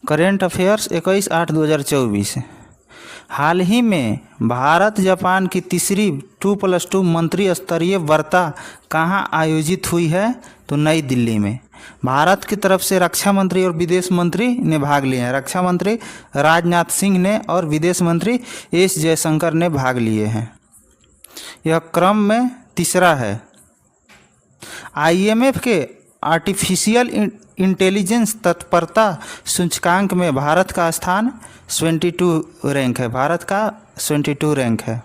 Current affairs 21/8/2024। हाल ही में Bharat Japan की तीसरी 2+2 मंत्री स्तरीय वार्ता कहाँ आयोजित हुई है? तो नई दिल्ली में। भारत की तरफ से रक्षा मंत्री और विदेश मंत्री ने भाग लिए हैं। रक्षा मंत्री राजनाथ सिंह ने और विदेश मंत्री एस जयशंकर ने भाग लिए हैं। यह क्रम में तीसरा है। IMF के आर्टिफिशियल इंटेलिजेंस तत्परता सूचकांक में भारत का स्थान 72 रैंक है। भारत का 72 रैंक है।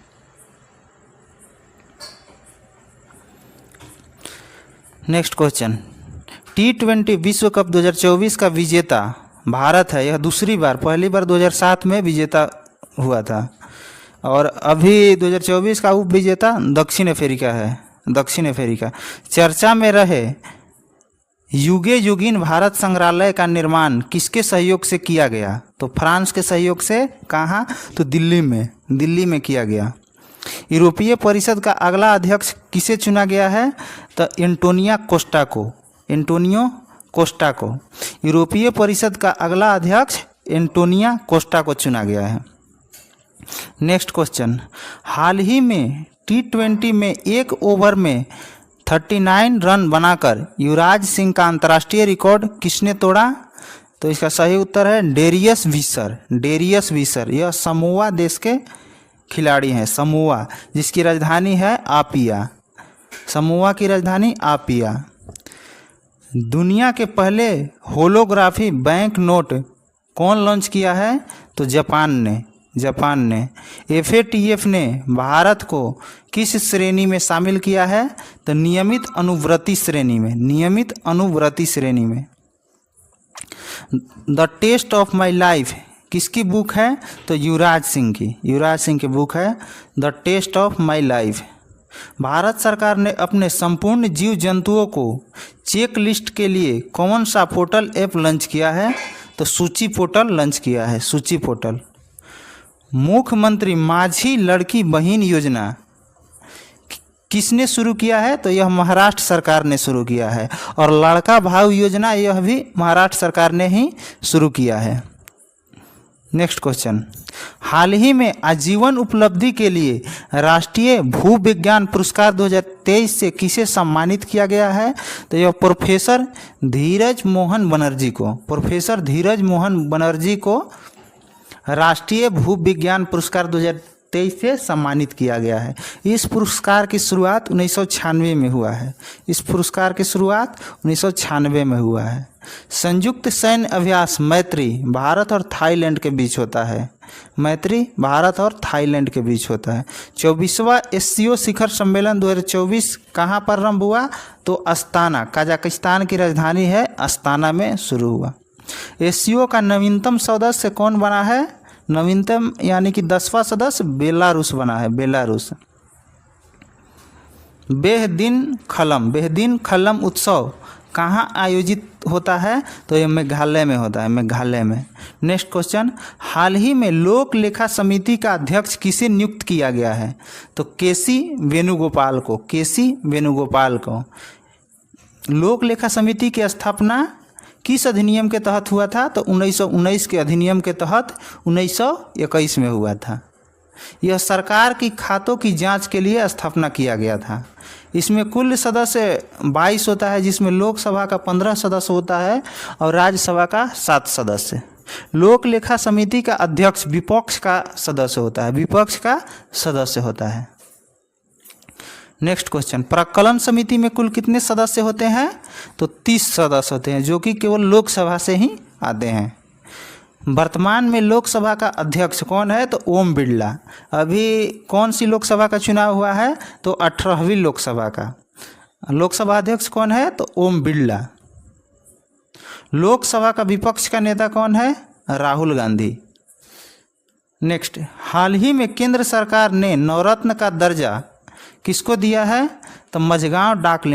नेक्स्ट क्वेश्चन, T20 विश्व कप 2024 का विजेता भारत है। यह दूसरी बार, पहली बार 2007 में विजेता हुआ था और अभी 2024 का उप विजेता दक्षिण अफ्रीका है। दक्षिण अफ्रीका। चर्चा में रहे युगे युगीन भारत संग्रहालय का निर्माण किसके सहयोग से किया गया? तो फ्रांस के सहयोग से। कहाँ? तो दिल्ली में किया गया। यूरोपीय परिषद का अगला अध्यक्ष किसे चुना गया है? तो एंटोनियो कोस्टा को। यूरोपीय परिषद का अगला अध्यक्ष एंटोनियो कोस्टा को चुना गया है। नेक्स्ट क्वेश्चन, हाल ही में T20 में एक ओवर में 39 रन बनाकर युवराज सिंह का अंतर्राष्ट्रीय रिकॉर्ड किसने तोड़ा? तो इसका सही उत्तर है डेरियस विसर। यह समोआ देश के खिलाड़ी हैं। समोआ, जिसकी राजधानी है आपिया। समोआ की राजधानी आपिया। दुनिया के पहले होलोग्राफी बैंक नोट कौन लॉन्च किया है? तो जापान ने। FATF ने भारत को किस श्रेणी में शामिल किया है? तो नियमित अनुवर्ती श्रेणी में। The test of my life किसकी बुक है? तो युवराज सिंह की बुक है the test of my life. Bharat सरकार ने अपने संपूर्ण जीव जंतुओं को चेक लिस्ट के लिए कौन सा पोर्टल ऐप लॉन्च किया है? तो सूची पोर्टल लॉन्च किया है। सूची पोर्टल। मुख्यमंत्री माझी लड़की बहन योजना किसने शुरू किया है? तो यह महाराष्ट्र सरकार ने शुरू किया है। और लड़का भाऊ योजना यह भी महाराष्ट्र सरकार ने ही शुरू किया है। नेक्स्ट क्वेश्चन, हाल ही में आजीवन उपलब्धि के लिए राष्ट्रीय भूविज्ञान पुरस्कार 2023 से किसे सम्मानित किया गया है? तो यह प्रोफेसर धीरज मोहन बनर्जी को राष्ट्रीय भूविज्ञान पुरस्कार 2023 से सम्मानित किया गया है। इस पुरस्कार की शुरुआत 1996 में हुआ है। संयुक्त सैन्य अभ्यास मैत्री भारत और थाईलैंड के बीच होता है। 24वां SCO शिखर सम्मेलन 2024 कहाँ पर आरंभ हुआ? तो अस्ताना, कजाकिस्तान की राजधानी है अस्ताना में शुरू हुआ। SCO का नवीनतम सदस्य कौन बना है? नवीनतम यानी कि 10वां सदस्य बेलारूस बना है। बेहदीन खलम उत्सव कहाँ आयोजित होता है? तो यह मेघालय में होता है। नेक्स्ट क्वेश्चन, हाल ही में लोक लेखा समिति का अध्यक्ष किसे नियुक्त किया गया है? तो केसी वेणुगोपाल को। लोक लेखा समिति की स्थापना किस अधिनियम के तहत हुआ था? तो 1919 के अधिनियम के तहत 1921 में हुआ था। यह सरकार की खातों की जांच के लिए स्थापना किया गया था। इसमें कुल सदस्य 22 होता है, जिसमें लोकसभा का 15 सदस्य होता है और राज्यसभा का 7 सदस्य। लोक लेखा समिति का अध्यक्ष विपक्ष का सदस्य होता है। नेक्स्ट क्वेश्चन, प्राक्कलन समिति में कुल कितने सदस्य होते हैं? तो 30 सदस्य होते हैं, जो कि केवल लोकसभा से ही आते हैं। वर्तमान में लोकसभा का अध्यक्ष कौन है? तो ओम बिरला। अभी कौन सी लोकसभा का चुनाव हुआ है? तो 18वीं लोकसभा का। लोकसभा अध्यक्ष कौन है? तो ओम बिरला। लोकसभा का विपक्ष का नेता कौन है? राहुल गांधी। नेक्स्ट, हाल ही में केंद्र सरकार ने नवरत्न का दर्जा किसको दिया है? तो मझगांव डाक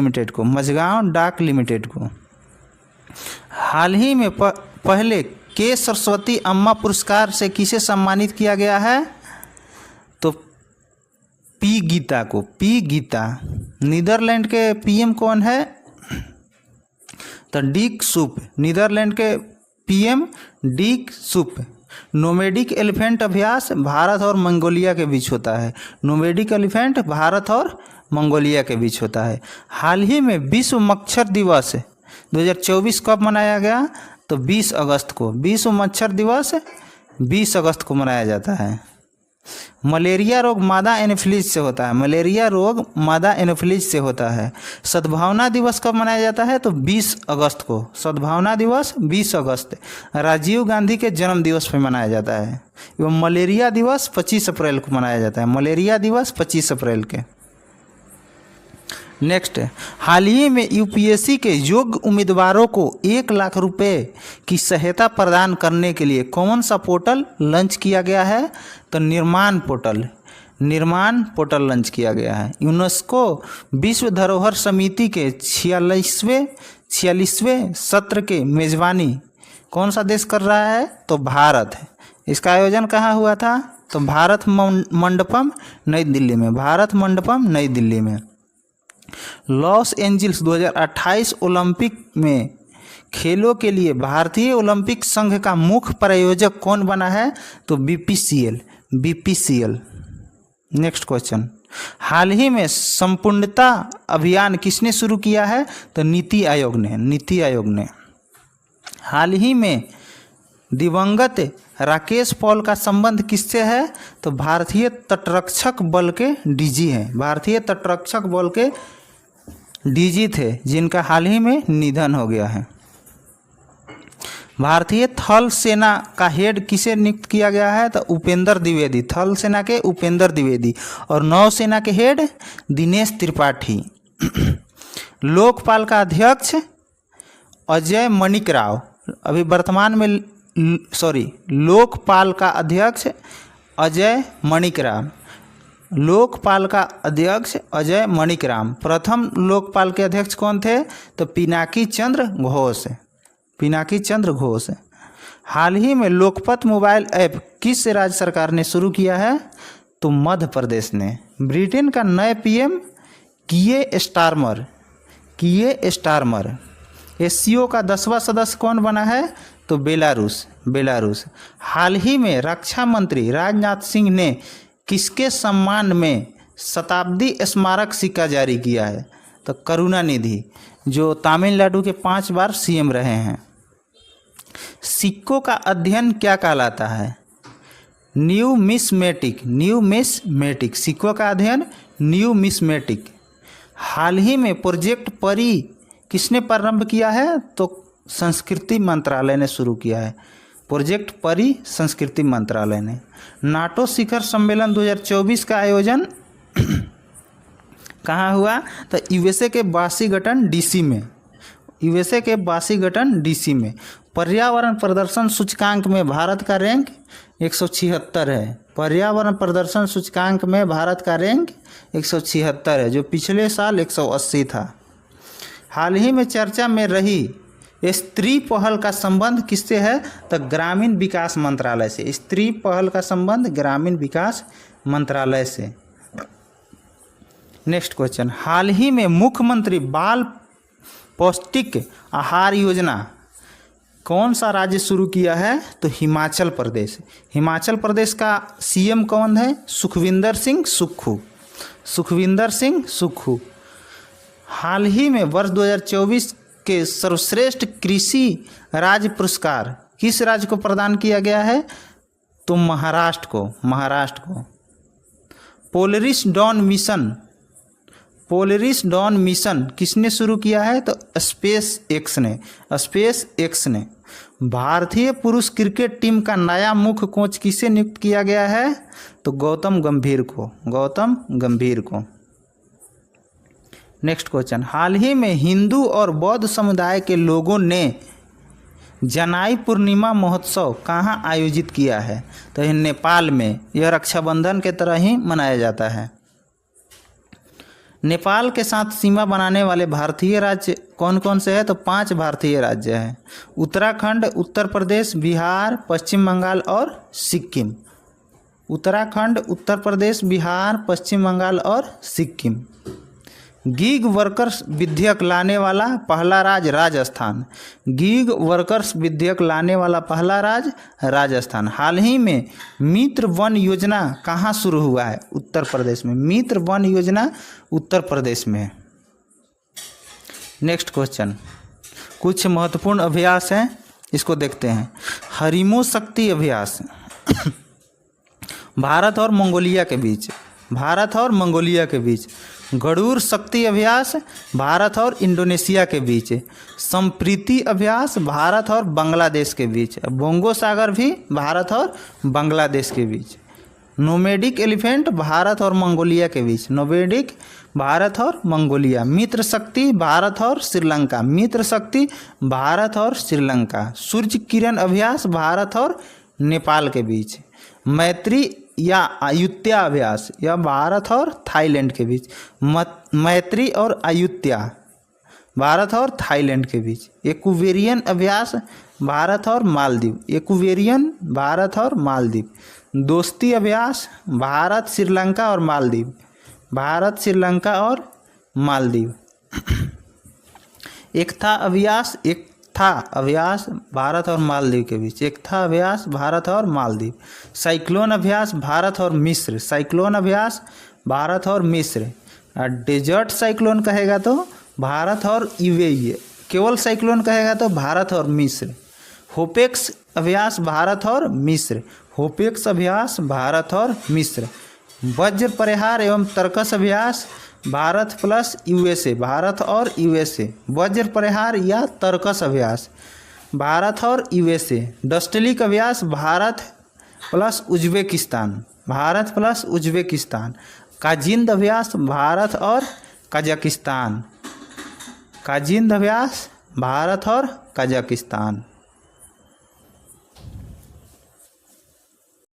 लिमिटेड को। हाल ही में पहले के सरस्वती अम्मा पुरस्कार से किसे सम्मानित किया गया है? तो पी गीता। नीदरलैंड के PM कौन है? तो डीक सूप। नीदरलैंड के PM डिक सुप। नोमैडिक एलिफेंट अभ्यास भारत और मंगोलिया के बीच होता है। नोमैडिक एलिफेंट भारत और मंगोलिया के बीच होता है। हाल ही में विश्व मच्छर दिवस 2024 कब मनाया गया? तो 20 अगस्त को। विश्व मच्छर दिवस 20 अगस्त को मनाया जाता है। मलेरिया रोग मादा एनोफिलीज से होता है। मलेरिया रोग मादा एनोफिलीज से होता है। सद्भावना दिवस कब मनाया जाता है? तो 20 अगस्त को। सद्भावना दिवस 20 अगस्त राजीव गांधी के जन्म दिवस पर मनाया जाता है। एवं मलेरिया दिवस 25 अप्रैल को मनाया जाता है। मलेरिया दिवस 25 अप्रैल के। नेक्स्ट, हाल ही में UPSC के योग्य उम्मीदवारों को 1 लाख रुपए की सहायता प्रदान करने के लिए कौन सा पोर्टल लॉन्च किया गया है? तो निर्माण पोर्टल लॉन्च किया गया है। यूनेस्को विश्व धरोहर समिति के 46वें सत्र के मेजबानी कौन सा देश कर रहा है? तो भारत है। इसका आयोजन कहाँ हुआ था? तो भारत मंडपम नई दिल्ली में। भारत मंडपम नई दिल्ली में। लॉस एंजल्स 2028 ओलंपिक में खेलों के लिए भारतीय ओलंपिक संघ का मुख्य प्रायोजक कौन बना है? तो BPCL। नेक्स्ट क्वेश्चन, हाल ही में संपूर्णता अभियान किसने शुरू किया है? तो नीति आयोग ने। हाल ही में दिवंगत राकेश पॉल का संबंध किससे है? तो भारतीय तटरक्षक बल के DG हैं। भारतीय तटरक्षक बल के DG थे, जिनका हाल ही में निधन हो गया है। भारतीय थल सेना का हेड किसे नियुक्त किया गया है? तो उपेंद्र द्विवेदी। थल सेना के उपेंद्र द्विवेदी। और नौसेना के हेड दिनेश त्रिपाठी। लोकपाल का अध्यक्ष अजय मणिक राव। अभी वर्तमान में लोकपाल का अध्यक्ष अजय मणिक राव। लोकपाल का अध्यक्ष अजय मणिक राम। प्रथम लोकपाल के अध्यक्ष कौन थे? तो पिनाकी चंद्र घोष। हाल ही में लोकपत मोबाइल ऐप किस राज्य सरकार ने शुरू किया है? तो मध्य प्रदेश ने। ब्रिटेन का नए PM कीयर स्टारमर। SCO का 10वां सदस्य कौन बना है? तो बेलारूस। हाल ही में रक्षा मंत्री राजनाथ सिंह ने किसके सम्मान में शताब्दी स्मारक सिक्का जारी किया है? तो करुणानिधि, जो तमिलनाडु के 5 बार CM रहे हैं। सिक्कों का अध्ययन क्या कहलाता है? न्यूमिस्मेटिक। सिक्कों का अध्ययन न्यूमिस्मेटिक। हाल ही में प्रोजेक्ट परी किसने प्रारंभ किया है? तो संस्कृति मंत्रालय ने शुरू किया है। प्रोजेक्ट परी संस्कृति मंत्रालय ने। नाटो शिखर सम्मेलन 2024 का आयोजन कहाँ हुआ? तो USA के वाशिंगटन DC में। पर्यावरण प्रदर्शन सूचकांक में भारत का रैंक 176 है। पर्यावरण प्रदर्शन सूचकांक में भारत का रैंक 176 है, जो पिछले साल 180 था। हाल ही में चर्चा में रही स्त्री पहल का संबंध किससे है? तो ग्रामीण विकास मंत्रालय से। स्त्री पहल का संबंध ग्रामीण विकास मंत्रालय से। नेक्स्ट क्वेश्चन, हाल ही में मुख्यमंत्री बाल पौष्टिक आहार योजना कौन सा राज्य शुरू किया है? तो हिमाचल प्रदेश। हिमाचल प्रदेश का CM कौन है? सुखविंदर सिंह सुक्खू। हाल ही में वर्ष 2024 के सर्वश्रेष्ठ कृषि राज्य पुरस्कार किस राज्य को प्रदान किया गया है? तो महाराष्ट्र को। पोलरिस डॉन मिशन किसने शुरू किया है? तो स्पेस एक्स ने। भारतीय पुरुष क्रिकेट टीम का नया मुख्य कोच किसे नियुक्त किया गया है? तो गौतम गंभीर को। नेक्स्ट क्वेश्चन, हाल ही में हिंदू और बौद्ध समुदाय के लोगों ने जनाई पूर्णिमा महोत्सव कहाँ आयोजित किया है? तो यह नेपाल में। यह रक्षाबंधन के तरह ही मनाया जाता है। नेपाल के साथ सीमा बनाने वाले भारतीय राज्य कौन कौन से हैं? तो 5 भारतीय राज्य हैं। उत्तराखंड, उत्तर प्रदेश, बिहार, पश्चिम बंगाल और सिक्किम। उत्तराखंड, उत्तर प्रदेश, बिहार, पश्चिम बंगाल और सिक्किम। गीग वर्कर्स विधेयक लाने वाला पहला राज्य राजस्थान। गीग वर्कर्स विधेयक लाने वाला पहला राज्य राजस्थान। हाल ही में मित्र वन योजना कहाँ शुरू हुआ है? उत्तर प्रदेश में। मित्र वन योजना उत्तर प्रदेश में है। नेक्स्ट क्वेश्चन, कुछ महत्वपूर्ण अभ्यास हैं, इसको देखते हैं। हरिमो शक्ति अभ्यास भारत और मंगोलिया के बीच। भारत और मंगोलिया के बीच। गरुड़ शक्ति अभ्यास भारत और इंडोनेशिया के बीच। संप्रीति अभ्यास भारत और बांग्लादेश के बीच। बोंगो सागर भी भारत और बांग्लादेश के बीच। नोमैडिक एलिफेंट भारत और मंगोलिया के बीच। नोमैडिक भारत और मंगोलिया। मित्र शक्ति भारत और श्रीलंका। मित्र शक्ति भारत और श्रीलंका। सूर्य किरण अभ्यास भारत और नेपाल के बीच। मैत्री या अयुत्या अभ्यास या भारत और थाईलैंड के बीच। मैत्री और अयुत्या भारत और थाईलैंड के बीच। एक्वेरियन अभ्यास भारत और मालदीव। एक्वेरियन भारत और मालदीव। दोस्ती अभ्यास भारत श्रीलंका और मालदीव। भारत श्रीलंका और मालदीव। एकता अभ्यास अभ्यास भारत और मालदीव के बीच। एकता अभ्यास भारत और मालदीव। साइक्लोन अभ्यास भारत और मिस्र। साइक्लोन अभ्यास भारत और मिस्र। डेजर्ट साइक्लोन कहेगा तो भारत और यूएई। केवल साइक्लोन कहेगा तो भारत और मिस्र। होपेक्स अभ्यास भारत और मिस्र। होपेक्स अभ्यास भारत और मिस्र। वज्र प्रहार एवं तर्कस अभ्यास भारत प्लस यूएसए। भारत और यूएसए। वज्र प्रहार या तर्कस अभ्यास भारत और यूएसए। डस्टलिक अभ्यास Bharat plus Uzbekistan. Bharat plus Uzbekistan. Kazind अभ्यास भारत और कजाकिस्तान। काजिंद अभ्यास भारत और कजाकिस्तान।